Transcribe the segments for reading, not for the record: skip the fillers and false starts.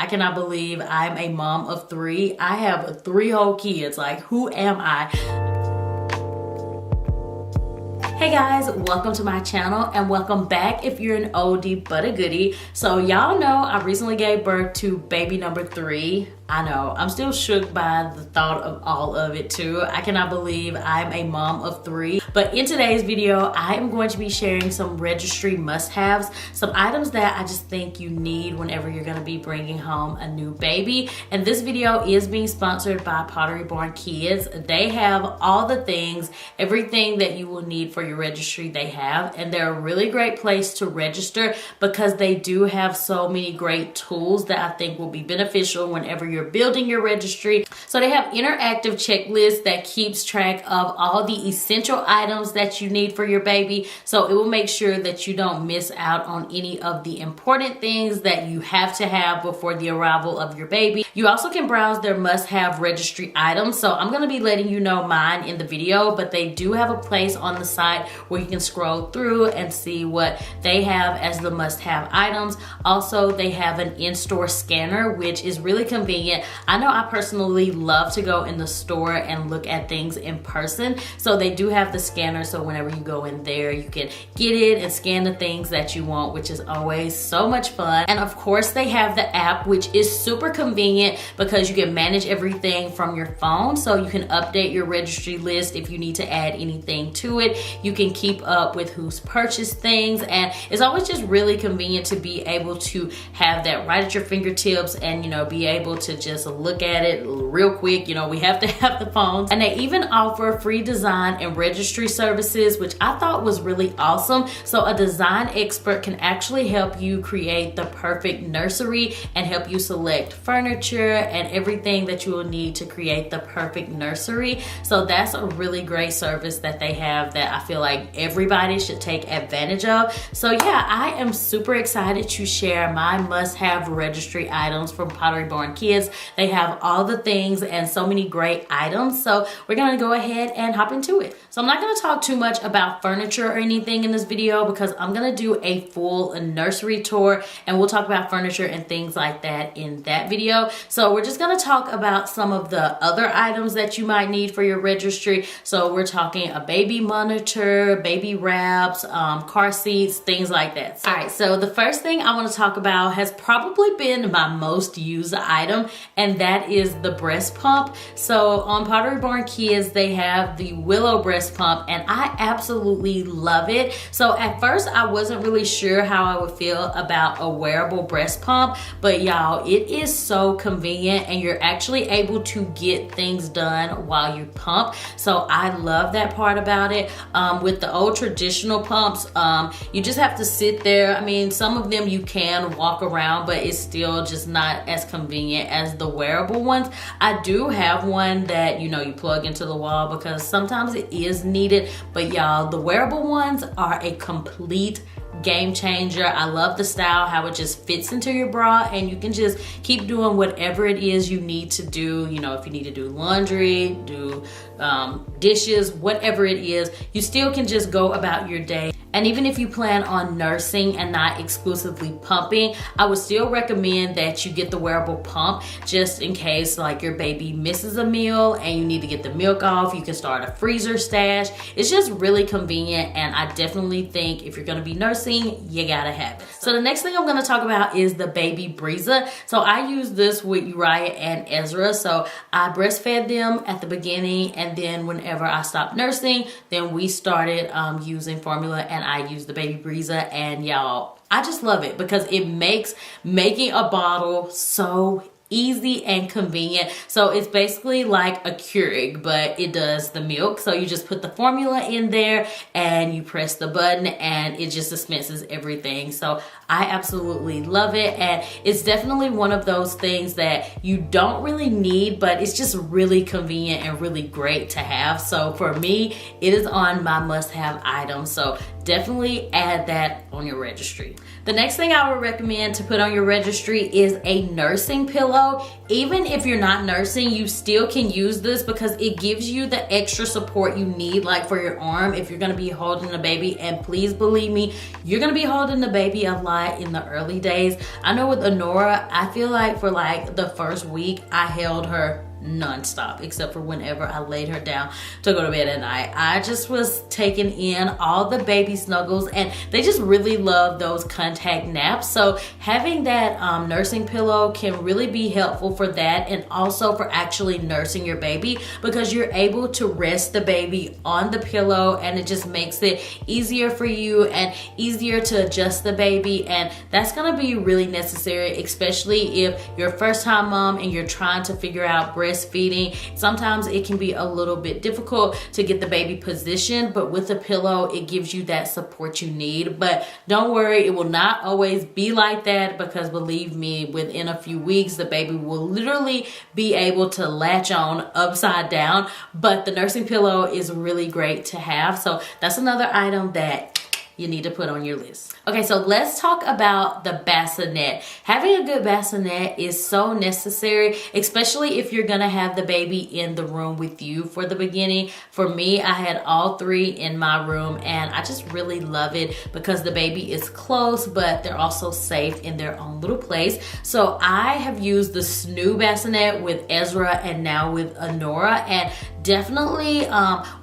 I cannot believe I'm a mom of 3. I have 3 whole kids. Like, who am I? Hey guys, welcome to my channel and welcome back if you're an oldie but a goodie. So y'all know I recently gave birth to baby number 3. I know, I'm still shook by the thought of all of it too. I cannot believe I'm a mom of 3. But in today's video, I am going to be sharing some registry must-haves, some items that I just think you need whenever you're gonna be bringing home a new baby. And this video is being sponsored by Pottery Barn Kids. They have all the things, everything that you will need for your registry they have. And they're a really great place to register because they do have so many great tools that I think will be beneficial whenever you're building your registry. So they have interactive checklists that keeps track of all the essential items that you need for your baby. So it will make sure that you don't miss out on any of the important things that you have to have before the arrival of your baby. You also can browse their must-have registry items. So I'm gonna be letting you know mine in the video, but they do have a place on the site where you can scroll through and see what they have as the must-have items. Also, they have an in-store scanner, which is really convenient. I know I personally love to go in the store and look at things in person. So they do have the scanner, so whenever you go in there, you can get it and scan the things that you want, which is always so much fun. And of course, they have the app, which is super convenient because you can manage everything from your phone. So you can update your registry list if you need to add anything to it. You can keep up with who's purchased things, and it's always just really convenient to be able to have that right at your fingertips and, you know, be able to just look at it real quick. You know, we have to have the phones. And they even offer free design and registry services, which I thought was really awesome. So a design expert can actually help you create the perfect nursery and help you select furniture and everything that you will need to create the perfect nursery. So that's a really great service that they have that I feel like everybody should take advantage of. So yeah, I am super excited to share my must-have registry items from Pottery Barn Kids. They have all the things and so many great items. So we're gonna go ahead and hop into it. So I'm not gonna talk too much about furniture or anything in this video because I'm gonna do a full nursery tour and we'll talk about furniture and things like that in that video. So we're just gonna talk about some of the other items that you might need for your registry. So we're talking a baby monitor, baby wraps, car seats, things like that. All right, so the first thing I wanna talk about has probably been my most used item, and that is the breast pump. So on Pottery Barn Kids, they have the Willow breast pump, and I absolutely love it. So at first, I wasn't really sure how I would feel about a wearable breast pump, but y'all, it is so convenient, and you're actually able to get things done while you pump. So I love that part about it. With the old traditional pumps, you just have to sit there. I mean, some of them you can walk around, but it's still just not as convenient as the wearable ones. I do have one that, you know, you plug into the wall because sometimes it is needed, but y'all, the wearable ones are a complete game changer. I love the style, how it just fits into your bra and you can just keep doing whatever it is you need to do. You know, if you need to do laundry, do dishes, whatever it is, you still can just go about your day. And even if you plan on nursing and not exclusively pumping, I would still recommend that you get the wearable pump just in case like your baby misses a meal and you need to get the milk off. You can start a freezer stash. It's just really convenient, and I definitely think if you're gonna be nursing, you gotta have it. So the next thing I'm gonna talk about is the baby breezer. So I use this with Uriah and Ezra. So I breastfed them at the beginning, and then whenever I stopped nursing, then we started using formula, and I use the baby breezer, and y'all, I just love it because it makes making a bottle so easy and convenient. So it's basically like a Keurig, but it does the milk. So you just put the formula in there and you press the button and it just dispenses everything. So I absolutely love it, and it's definitely one of those things that you don't really need, but it's just really convenient and really great to have. So for me, it is on my must-have items. So definitely add that on your registry. The next thing I would recommend to put on your registry is a nursing pillow. Even if you're not nursing, you still can use this because it gives you the extra support you need, like for your arm if you're gonna be holding a baby. And please believe me, you're gonna be holding the baby a lot lot in the early days. I know with Anitra, I feel like for like the first week, I held her non-stop, except for whenever I laid her down to go to bed at night. I just was taking in all the baby snuggles, and they just really love those contact naps. So having that nursing pillow can really be helpful for that, and also for actually nursing your baby, because you're able to rest the baby on the pillow, and it just makes it easier for you and easier to adjust the baby. And that's gonna be really necessary, especially if you're a first-time mom and you're trying to figure out breastfeeding. Sometimes it can be a little bit difficult to get the baby positioned, but with a pillow, it gives you that support you need. But don't worry, it will not always be like that, because believe me, within a few weeks, the baby will literally be able to latch on upside down. But the nursing pillow is really great to have. So that's another item that you need to put on your list. Okay, so let's talk about the bassinet. Having a good bassinet is so necessary, especially if you're gonna have the baby in the room with you for the beginning. For me, I had all three in my room, and I just really love it because the baby is close, but they're also safe in their own little place. So I have used the SNOO bassinet with Ezra and now with Anitra, and definitely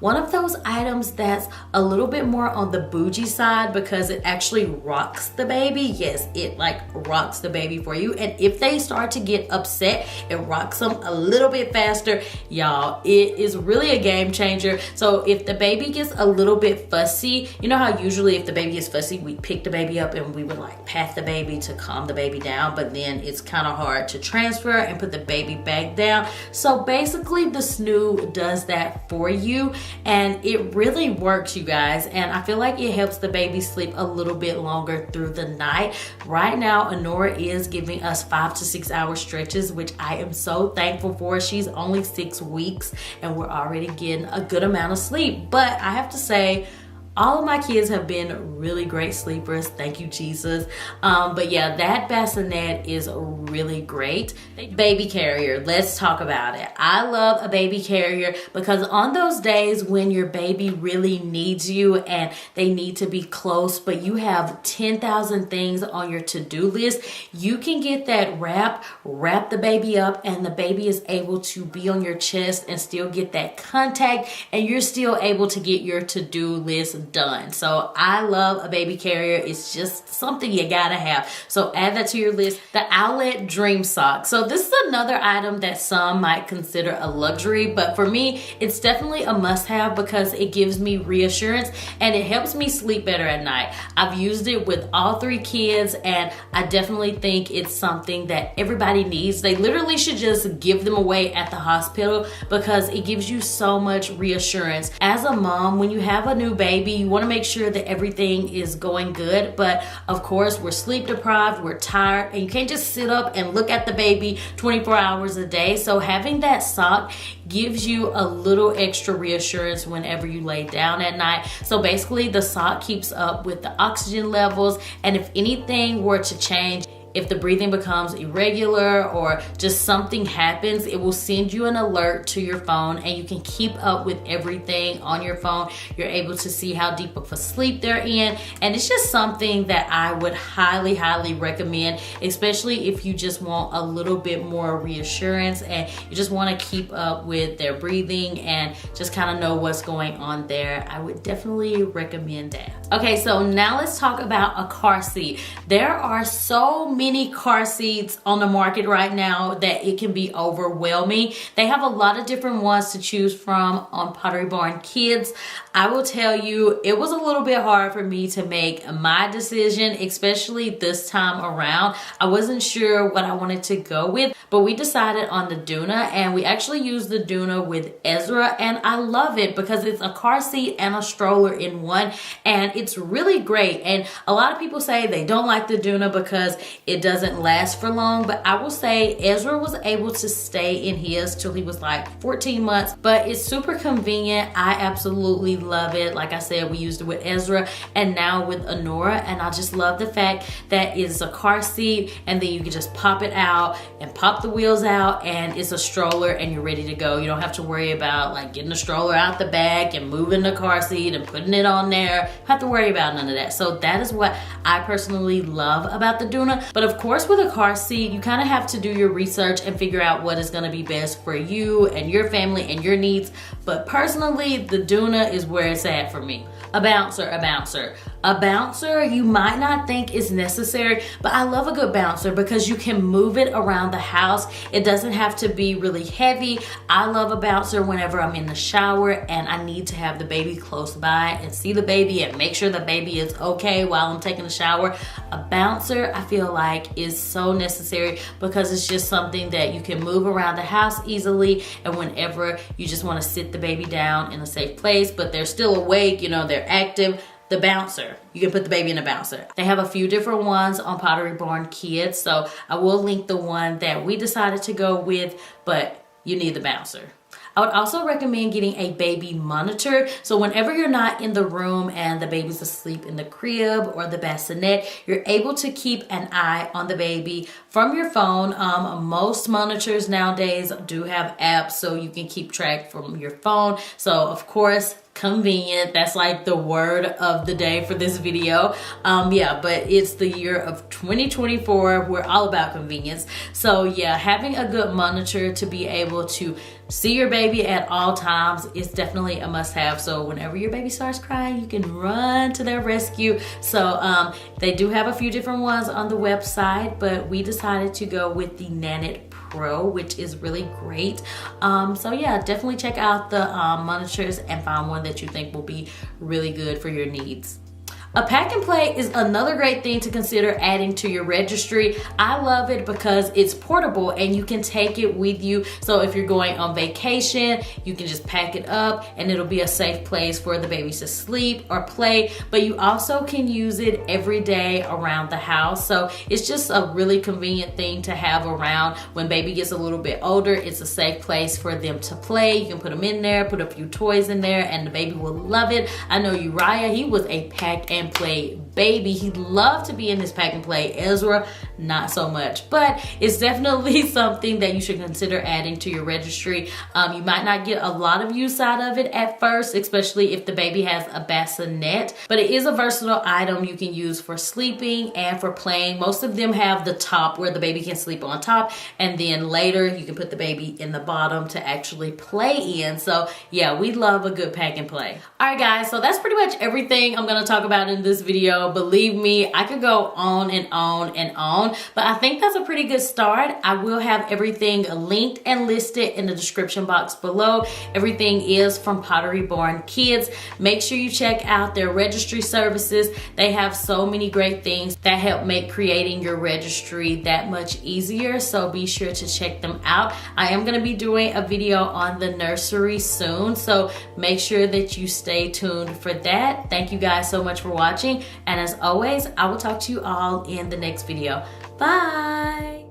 one of those items that's a little bit more on the bougie side, because it actually rocks the baby. Yes, it like rocks the baby for you, and if they start to get upset, it rocks them a little bit faster. Y'all, it is really a game changer. So if the baby gets a little bit fussy, you know how usually if the baby is fussy, we pick the baby up and we would like pat the baby to calm the baby down, but then it's kind of hard to transfer and put the baby back down. So basically the SNOO does that for you, and it really works, you guys. And I feel like it helps the baby sleep a little bit longer through the night. Right now, Anitra is giving us 5 to 6 hour stretches, which I am so thankful for. She's only 6 weeks and we're already getting a good amount of sleep. But I have to say, all of my kids have been really great sleepers. Thank you, Jesus. But yeah, that bassinet is really great. Baby carrier, let's talk about it. I love a baby carrier because on those days when your baby really needs you and they need to be close, but you have 10,000 things on your to-do list, you can get that wrap the baby up, and the baby is able to be on your chest and still get that contact, and you're still able to get your to-do list done. So I love a baby carrier. It's just something you gotta have. So add that to your list. The Owlet Dream Sock. So this is another item that some might consider a luxury, but for me, it's definitely a must-have because it gives me reassurance and it helps me sleep better at night. I've used it with all 3 kids, and I definitely think it's something that everybody needs. They literally should just give them away at the hospital because it gives you so much reassurance. As a mom, when you have a new baby, you want to make sure that everything is going good, but of course we're sleep deprived, we're tired, and you can't just sit up and look at the baby 24 hours a day. So having that sock gives you a little extra reassurance whenever you lay down at night. So basically the sock keeps up with the oxygen levels, and if anything were to change, if the breathing becomes irregular or just something happens, it will send you an alert to your phone, and you can keep up with everything on your phone. You're able to see how deep of a sleep they're in, and it's just something that I would highly, highly recommend, especially if you just want a little bit more reassurance and you just want to keep up with their breathing and just kind of know what's going on there. I would definitely recommend that. Okay, so now let's talk about a car seat. There are so many car seats on the market right now that it can be overwhelming. They have a lot of different ones to choose from on Pottery Barn Kids. I will tell you, it was a little bit hard for me to make my decision, especially this time around. I wasn't sure what I wanted to go with, but we decided on the Duna, and we actually used the Duna with Ezra, and I love it because it's a car seat and a stroller in one, and it's really great. And a lot of people say they don't like the Duna because it doesn't last for long. But I will say Ezra was able to stay in his till he was like 14 months, but it's super convenient. I absolutely love it. Like I said, we used it with Ezra and now with Anitra, and I just love the fact that it's a car seat and then you can just pop it out and pop the wheels out, and it's a stroller and you're ready to go. You don't have to worry about like getting the stroller out the back and moving the car seat and putting it on there. You have to worry about none of that. So that is what I personally love about the Doona. But of course, with a car seat, you kind of have to do your research and figure out what is going to be best for you and your family and your needs. But personally, the Doona is where it's at for me. A bouncer, a bouncer. A bouncer you might not think is necessary, but I love a good bouncer because you can move it around the house. It doesn't have to be really heavy. I love a bouncer whenever I'm in the shower and I need to have the baby close by and see the baby and make sure the baby is okay while I'm taking a shower. A bouncer, I feel like, is so necessary because it's just something that you can move around the house easily, and whenever you just want to sit the baby down in a safe place, but they're still awake, you know, they're active. The bouncer, you can put the baby in a bouncer. They have a few different ones on Pottery Barn Kids, so I will link the one that we decided to go with, but you need the bouncer. I would also recommend getting a baby monitor. So whenever you're not in the room and the baby's asleep in the crib or the bassinet, you're able to keep an eye on the baby from your phone. Most monitors nowadays do have apps so you can keep track from your phone. So of course, convenient. That's like the word of the day for this video. Yeah, but it's the year of 2024. We're all about convenience. So yeah, having a good monitor to be able to see your baby at all times is definitely a must-have. So whenever your baby starts crying, you can run to their rescue. So they do have a few different ones on the website, but we decided to go with the Nanit Pro, which is really great. So yeah, definitely check out the monitors and find one that you think will be really good for your needs. A pack and play is another great thing to consider adding to your registry. I love it because it's portable and you can take it with you. So if you're going on vacation, you can just pack it up and it'll be a safe place for the babies to sleep or play. But you also can use it every day around the house. So it's just a really convenient thing to have around. When baby gets a little bit older, it's a safe place for them to play. You can put them in there, put a few toys in there, and the baby will love it. I know Uriah, he was a pack and play baby. He loved to be in this pack and play. Ezra, not so much, but it's definitely something that you should consider adding to your registry. You might not get a lot of use out of it at first, especially if the baby has a bassinet, but it is a versatile item you can use for sleeping and for playing. Most of them have the top where the baby can sleep on top, and then later you can put the baby in the bottom to actually play in. So yeah, we love a good pack and play. All right guys, so that's pretty much everything I'm going to talk about in this video. Believe me, I could go on and on and on, but I think that's a pretty good start. I will have everything linked and listed in the description box below. Everything is from Pottery Barn Kids. Make sure you check out their registry services. They have so many great things that help make creating your registry that much easier, so be sure to check them out. I am going to be doing a video on the nursery soon, so make sure that you stay tuned for that. Thank you guys so much for watching, and as always, I will talk to you all in the next video. Bye!